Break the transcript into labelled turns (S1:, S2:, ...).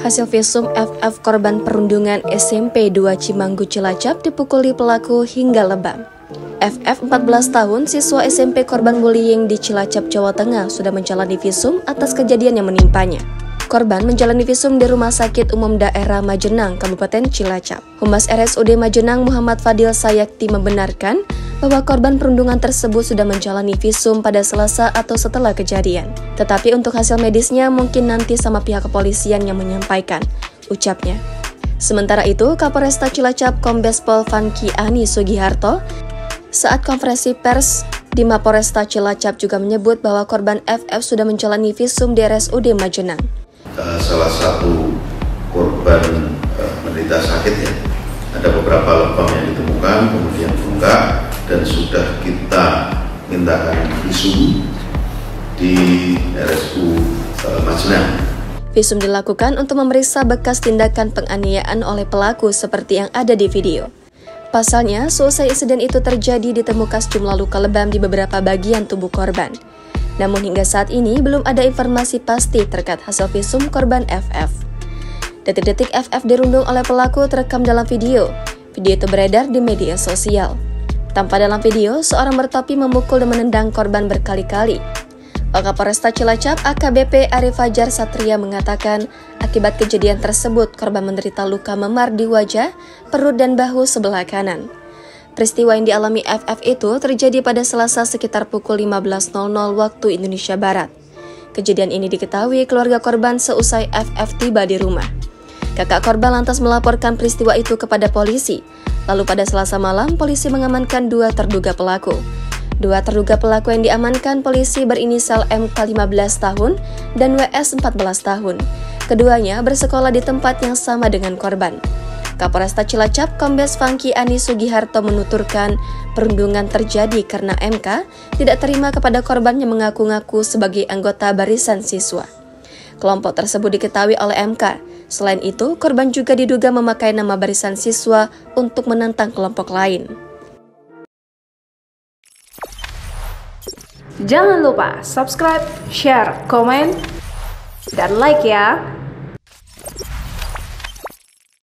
S1: Hasil visum FF korban perundungan SMP 2 Cimanggu Cilacap dipukuli pelaku hingga lebam. FF 14 tahun, siswa SMP korban bullying di Cilacap, Jawa Tengah sudah menjalani visum atas kejadian yang menimpanya. Korban menjalani visum di Rumah Sakit Umum Daerah Majenang, Kabupaten Cilacap. Humas RSUD Majenang Muhammad Fadil Sayakti membenarkan bahwa korban perundungan tersebut sudah menjalani visum pada Selasa atau setelah kejadian. Tetapi untuk hasil medisnya mungkin nanti sama pihak kepolisian yang menyampaikan, ucapnya. Sementara itu, Kapolresta Cilacap Kombes Pol Vanky Ani Sugiharto saat konferensi pers di Mapolresta Cilacap juga menyebut bahwa korban FF sudah menjalani visum di RSUD Majenang.
S2: Salah satu korban menderita sakit ya, ada beberapa lebam yang ditemukan, kemudian bengkak, dan sudah kita mintakan visum di RSU Majenang.
S1: Visum dilakukan untuk memeriksa bekas tindakan penganiayaan oleh pelaku seperti yang ada di video. Pasalnya, seusai insiden itu terjadi ditemukan sejumlah luka lebam di beberapa bagian tubuh korban. Namun hingga saat ini belum ada informasi pasti terkait hasil visum korban FF. Detik-detik FF dirundung oleh pelaku terekam dalam video. Video itu beredar di media sosial. Tampak dalam video, seorang bertopi memukul dan menendang korban berkali-kali. Kapolresta Cilacap AKBP Arif Fajar Satria mengatakan, akibat kejadian tersebut, korban menderita luka memar di wajah, perut, dan bahu sebelah kanan. Peristiwa yang dialami FF itu terjadi pada Selasa sekitar pukul 15.00 waktu Indonesia Barat. Kejadian ini diketahui keluarga korban seusai FF tiba di rumah. Kakak korban lantas melaporkan peristiwa itu kepada polisi. Lalu pada Selasa malam, polisi mengamankan dua terduga pelaku. Dua terduga pelaku yang diamankan polisi berinisial MK 15 tahun dan WS 14 tahun. Keduanya bersekolah di tempat yang sama dengan korban. Kapolresta Cilacap Kombes Vanky Ani Sugiharto menuturkan perundungan terjadi karena MK tidak terima kepada korban yang mengaku-ngaku sebagai anggota barisan siswa. Kelompok tersebut diketahui oleh MK. Selain itu, korban juga diduga memakai nama barisan siswa untuk menantang kelompok lain.
S3: Jangan lupa subscribe, share, komen, dan like ya!